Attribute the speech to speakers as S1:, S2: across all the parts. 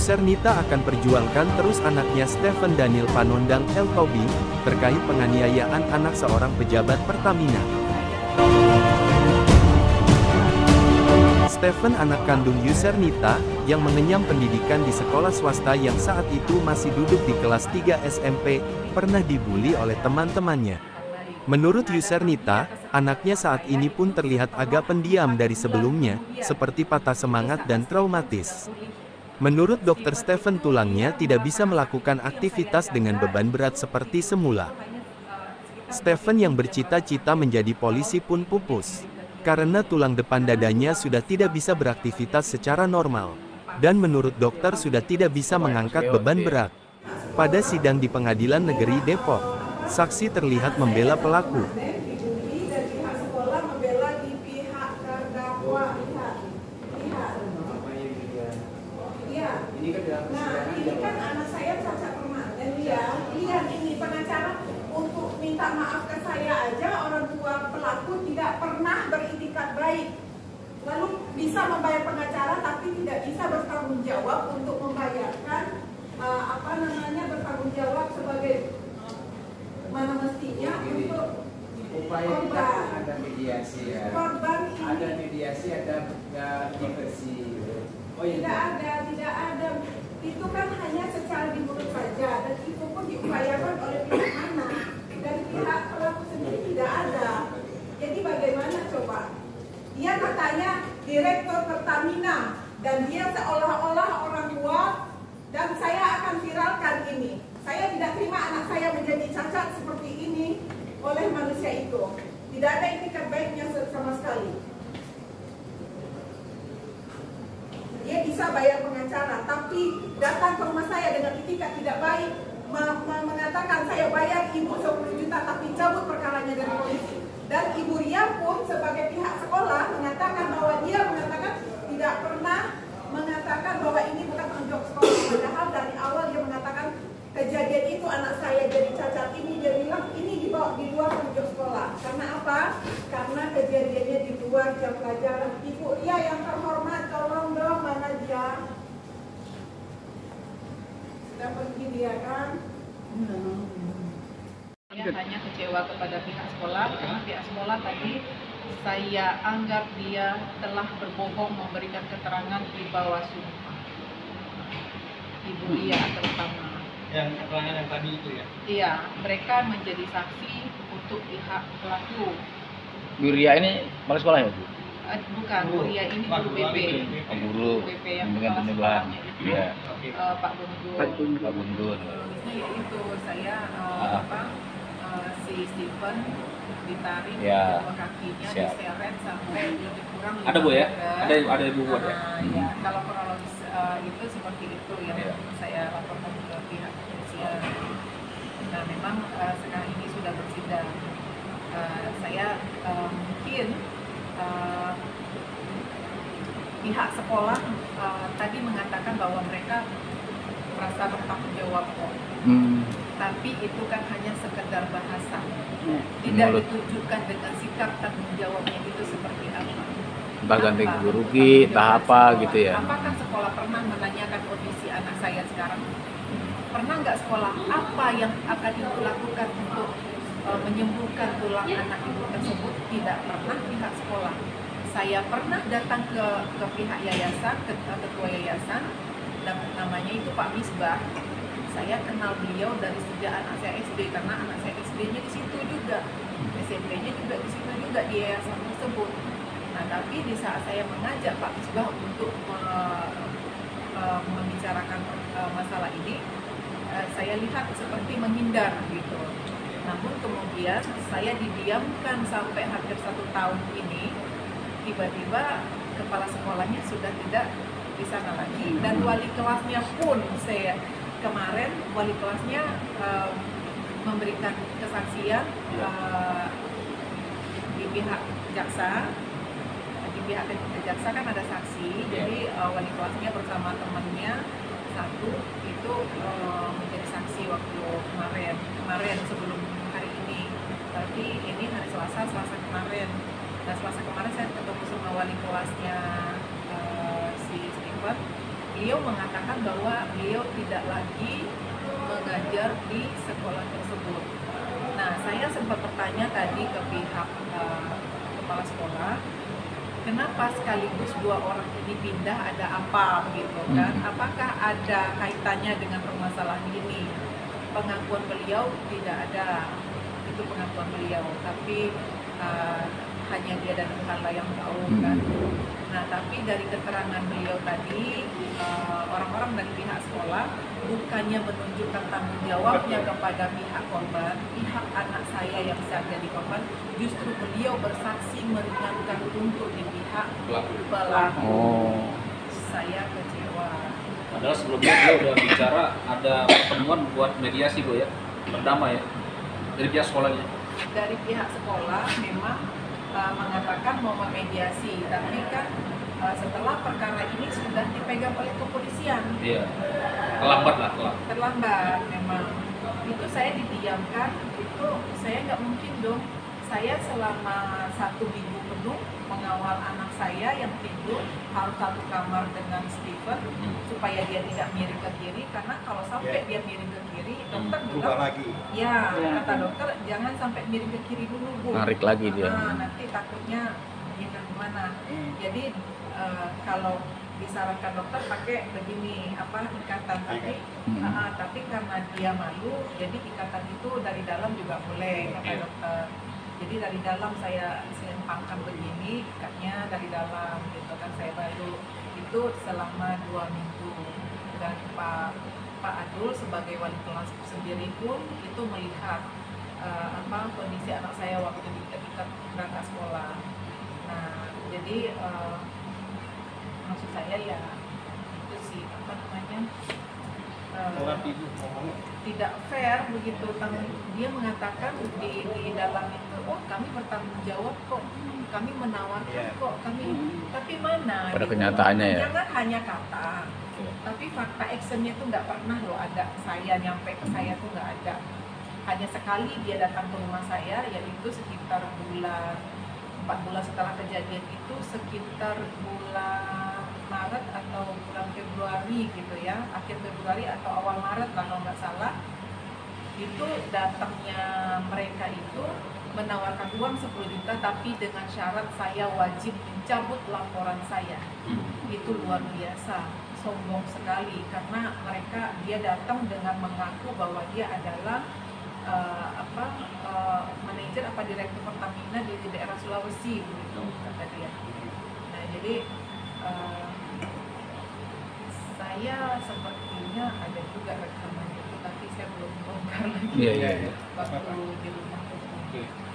S1: Yusernita akan perjuangkan terus anaknya Stephen Daniel Panondang El Tobing, terkait penganiayaan anak seorang pejabat Pertamina. Stephen, anak kandung Yusernita, yang mengenyam pendidikan di sekolah swasta yang saat itu masih duduk di kelas 3 SMP, pernah dibully oleh teman-temannya. Menurut Yusernita, anaknya saat ini pun terlihat agak pendiam dari sebelumnya, seperti patah semangat dan traumatis. Menurut dokter Stephen, tulangnya tidak bisa melakukan aktivitas dengan beban berat seperti semula. Stephen yang bercita-cita menjadi polisi pun pupus, karena tulang depan dadanya sudah tidak bisa beraktivitas secara normal. Dan menurut dokter sudah tidak bisa mengangkat beban berat. Pada sidang di Pengadilan Negeri Depok, saksi terlihat membela pelaku.
S2: Nah, ini kan anak saya cacat permanen ya. Lihat ini pengacara untuk minta maaf ke saya aja, orang tua pelaku tidak pernah beritikat baik. Lalu bisa membayar pengacara tapi tidak bisa bertanggung jawab untuk membayarkan bertanggung jawab sebagai mana mestinya untuk
S3: upaya kita ada mediasi ya.
S2: Korban ini
S3: ada mediasi, ada diversi. Oh, iya.
S2: Tidak ada. Itu kan hanya secara di mulut saja, dan itu pun diupayakan oleh pihak mana, dari pihak pelaku sendiri tidak ada. Jadi bagaimana coba? Dia katanya direktur Pertamina, dan dia seolah-olah orang tua, dan saya akan viralkan ini. Saya tidak terima anak saya menjadi cacat seperti ini oleh manusia itu. Tidak ada etikat baiknya sama sekali. Dia bisa bayar pengacara, tapi datang ke rumah saya dengan etikat tidak baik, mengatakan saya bayar ibu 10 juta tapi cabut perkaranya dari polisi. Dan Ibu Ria pun sebagai pihak sekolah mengatakan bahwa dia tidak pernah mengatakan bahwa ini bukan tanggung jawab sekolah. Padahal dari awal dia mengatakan kejadian itu anak saya jadi cacat ini, dia bilang ini dibawa di luar tanggung jawab sekolah. Karena apa? Karena kejadiannya di luar jam pelajaran. Ibu Ria yang terhormat, tolong dong, mana dia? Sudah pergi dia kan?
S4: Saya hanya kecewa kepada pihak sekolah karena pihak sekolah tadi saya anggap dia telah berbohong memberikan keterangan di bawah sumpah. Ibu Ria terutama.
S5: Yang keterangan yang tadi itu ya?
S4: Iya, mereka menjadi saksi untuk pihak pelaku.
S6: Bu Ria ini kepala sekolah ya, Bu?
S4: Bukan, Bu Ria ini guru BP.
S6: Guru
S4: BP yang
S6: dengan
S4: kepala
S6: penyuluhan.
S4: sekolahnya itu,
S6: Iya.
S4: Pak Bundun.
S6: Pak Bundun.
S4: Itu saya si Stephen ditarik
S6: Ya.
S4: kedua kakinya,
S6: Siap.
S4: diseret sampai lebih kurang 5
S6: Ada, Bu, ya?
S4: meter.
S6: Ada ibu buat ya?
S4: Ya, kalau kronologis itu seperti itu yang
S6: Ya.
S4: saya laporkan ke pihak kepolisian. Nah, memang sekarang ini sudah bersidang. Saya mungkin pihak sekolah tadi mengatakan bahwa mereka merasa bertanggung jawab kok. Tapi itu kan hanya sekedar bahasa, tidak ditunjukkan dengan sikap tanggung jawabnya itu seperti apa.
S6: Entah ganti rugi, entah apa gitu ya.
S4: Apakah sekolah pernah menanyakan kondisi anak saya sekarang? Pernah nggak sekolah apa yang akan ibu lakukan untuk menyembuhkan tulang anak ibu tersebut? Tidak pernah pihak sekolah. Saya pernah datang ke pihak yayasan, ketua yayasan, dan namanya itu Pak Misbah. Saya kenal beliau dari sejak anak saya SD, karena anak saya SD-nya di situ juga, SMP-nya juga di situ juga, di yayasan tersebut. Nah, tapi di saat saya mengajak Pak Misbah untuk membicarakan masalah ini, saya lihat seperti menghindar gitu. Namun kemudian saya didiamkan sampai hampir 1 tahun ini. Tiba-tiba kepala sekolahnya sudah tidak di sana lagi, dan wali kelasnya pun kemarin wali kelasnya memberikan kesaksian di pihak jaksa. Di pihak jaksa kan ada saksi, jadi wali kelasnya bersama temannya satu itu menjadi saksi waktu kemarin sebelum hari ini. Berarti ini hari Selasa kemarin. Dan Selasa kemarin saya ketemu sama wali kelasnya si Stephen. beliau mengatakan bahwa beliau tidak lagi mengajar di sekolah tersebut. Nah, saya sempat bertanya tadi ke pihak kepala sekolah, kenapa sekaligus 2 orang ini pindah, ada apa gitu kan? Apakah ada kaitannya dengan permasalahan ini? Pengakuan beliau tidak ada, itu pengakuan beliau, tapi hanya dia dan Tuhanlah yang tahu kan. Nah, tapi dari keterangan beliau tadi, orang-orang dari pihak sekolah bukannya menunjukkan tanggung jawabnya kepada pihak korban, pihak anak saya yang saat jadi korban, justru beliau bersaksi meringankan untuk di pihak pelaku. Saya kecewa.
S7: Padahal sebelumnya dia udah bicara ada pertemuan buat mediasi Bu ya, berdamai ya, dari pihak sekolahnya.
S4: Dari pihak sekolah memang mengatakan mau memediasi, tapi kan setelah perkara ini sudah dipegang oleh kepolisian.
S7: Iya, terlambat lah.
S4: Terlambat memang. Itu saya didiamkan, itu saya nggak mungkin dong. Saya selama 1 minggu penuh mengawal anak saya yang tidur harus satu kamar dengan Steven supaya dia tidak miring ke kiri, karena kalau sampai dia miring ke kiri, dokter bilang ya, kata dokter jangan sampai miring ke kiri dulu Bu,
S6: Narik lagi dia.
S4: nanti takutnya gimana. Jadi kalau disarankan dokter pakai begini ikatan tapi karena dia malu, jadi ikatan itu dari dalam juga boleh kata dokter. Jadi dari dalam saya sempangkan begini, ikatnya dari dalam gitu kan, saya baru itu selama 2 minggu. Dan Pak Adul sebagai wali kelas sendiri pun itu melihat kondisi anak saya waktu ketika berangkat sekolah. Nah, jadi maksud saya ya itu sih tidak fair begitu. Dia mengatakan di dalam itu, oh kami bertanggung jawab kok, kami menawarkan kok, kami tapi mana
S6: Pada
S4: gitu.
S6: kenyataannya ya.
S4: Jangan hanya kata, tapi fakta actionnya itu nggak pernah loh ada. Saya nyampe ke saya tuh nggak ada. Hanya sekali dia datang ke rumah saya, yaitu sekitar 4 bulan setelah kejadian itu, sekitar bulan Maret atau bulan Februari gitu ya, akhir Februari atau awal Maret lah kalau nggak salah. Itu datangnya mereka itu menawarkan uang 10 juta tapi dengan syarat saya wajib mencabut laporan saya. Itu luar biasa, sombong sekali, karena dia datang dengan mengaku bahwa dia adalah manajer direktur Pertamina di daerah Sulawesi begitu kata dia. Nah, jadi saya sepertinya ada juga rekaman itu, tapi saya belum bongkar lagi waktu di rumah.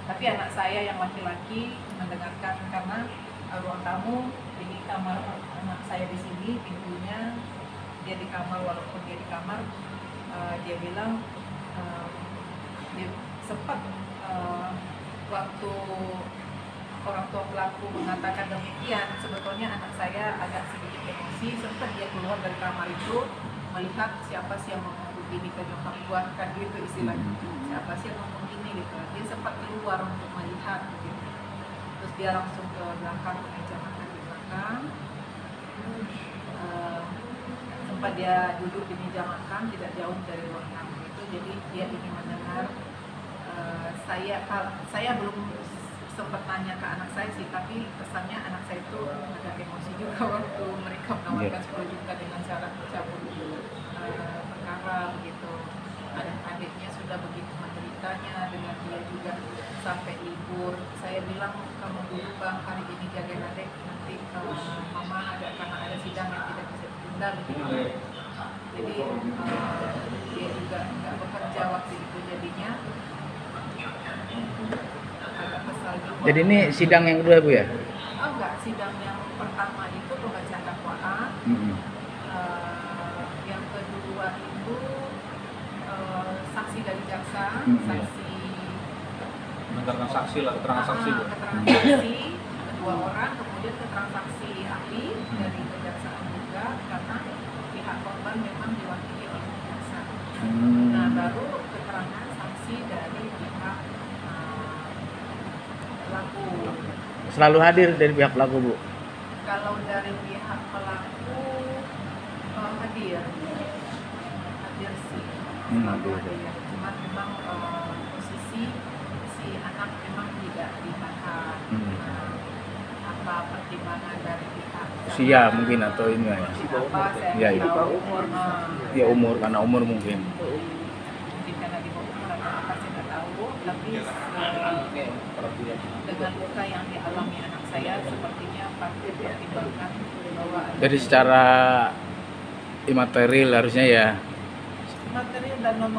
S4: Tapi anak saya yang laki-laki mendengarkan, karena ruang tamu di kamar anak saya di sini, pintunya dia di kamar, walaupun dia di kamar dia bilang dia sempat waktu orang tua pelaku mengatakan demikian, sebetulnya anak saya agak sedikit emosi, sempat dia keluar dari kamar itu melihat siapa sih yang ngomong begini ke nyokap gua, kan gitu istilahnya, siapa sih yang ngomong gini gitu. Dia sempat keluar untuk melihat gitu. Terus dia langsung ke belakang, ke meja makan di belakang. Sempat dia duduk di meja makan tidak jauh dari ruang tamu itu, jadi dia ingin mendengar. Saya belum sempat tanya ke anak saya sih, tapi kesannya anak saya itu agak emosi juga waktu mereka menawarkan 10 juta dengan syarat mencabut perkara begitu. Adiknya sudah begitu menderitanya dengan dia juga sampai libur. Saya bilang, kamu dulu Bang, hari ini jagain adik, nanti mama karena ada sidang yang tidak bisa ditunda begitu. Jadi dia juga nggak bekerja waktu itu, jadinya agak kesal juga.
S6: Jadi ini sidang yang kedua Bu ya?
S4: Oh enggak, sidang yang pertama itu pembacaan dakwaan. Yang kedua itu saksi dari jaksa, saksi
S7: mendengarkan saksi lah, keterangan saksi.
S4: Keterangan saksi 2 orang, kemudian keterangan saksi ahli dari kejaksaan juga, karena pihak korban memang diwakili oleh jaksa. Nah, baru keterangan saksi dari pihak pelaku.
S6: Selalu hadir dari pihak pelaku Bu?
S4: Kalau dari pihak pelaku hadir sih.
S6: Hadir.
S4: Cuma memang posisi si anak memang tidak ditahan. Apa pertimbangan dari pihak
S6: Usia mungkin atau ini ya.
S4: apa saya
S6: Iya, iya.
S4: tahu umur
S6: Ya umur, karena umur mungkin.
S4: mungkin karena di bawah umur atau apa saya nggak tahu, tapi dengan luka yang dialami anak saya sepertinya patut dipertimbangkan bahwa ada
S6: Jadi secara imaterial harusnya ya.
S4: material dan non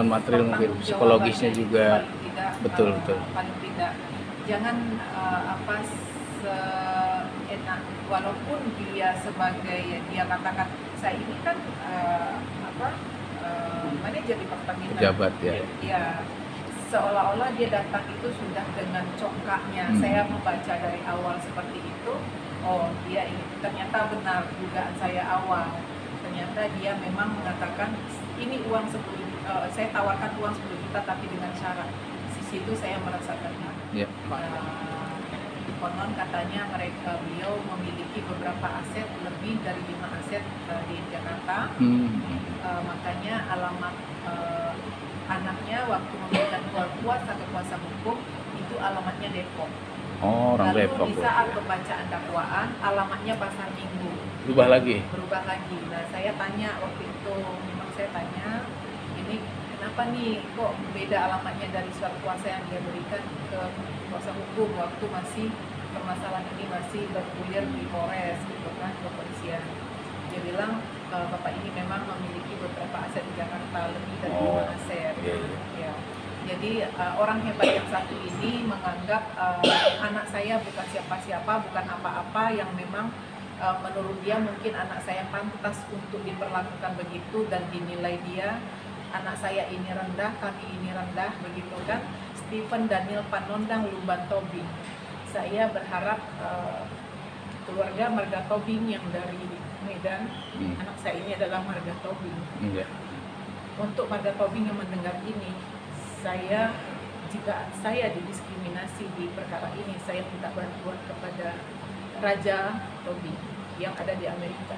S4: material
S6: Mungkin psikologisnya juga.
S4: paling tidak,
S6: Betul.
S4: paling tidak jangan seenak walaupun dia sebagai dia katakan saya ini kan manajer di Pertamina
S6: Pejabat ya.
S4: ya seolah-olah dia datang itu sudah dengan congkaknya. Saya membaca dari awal seperti itu. Oh, dia ini ternyata benar dugaan saya awal. Ternyata dia memang mengatakan ini uang 10 saya tawarkan uang 10 juta tapi dengan syarat. Di situ saya merasa tenang.
S6: Ya.
S4: Konon katanya beliau memiliki beberapa aset, lebih dari 5 aset di Jakarta. Makanya alamat anaknya waktu memberikan kuasa ke kuasa hukum itu alamatnya Depok.
S6: Oh, orang
S4: Lalu
S6: Depok.
S4: di saat pembacaan dakwaan alamatnya Pasar Minggu.
S6: Berubah lagi.
S4: Nah, saya tanya waktu itu, memang saya tanya, ini kenapa nih kok beda alamatnya dari surat kuasa yang dia berikan ke kuasa hukum waktu masih permasalahan ini masih bergulir di Polres gitu kan, kepolisian. Dia bilang bapak ini memang memiliki beberapa aset di Jakarta, lebih dari 5 aset. Ya. Jadi orang hebat yang satu ini menganggap anak saya bukan siapa-siapa, bukan apa-apa, yang memang menurut dia mungkin anak saya pantas untuk diperlakukan begitu dan dinilai dia anak saya ini rendah, kami ini rendah, begitu kan. Stephen Daniel Panondang Lumban Tobing. Saya berharap keluarga Marga Tobing yang dari Medan, anak saya ini adalah Marga Tobing. Untuk Marga Tobing yang mendengar ini, jika saya didiskriminasi di perkara ini, saya minta bantuan kepada Raja Tobing yang ada di Amerika.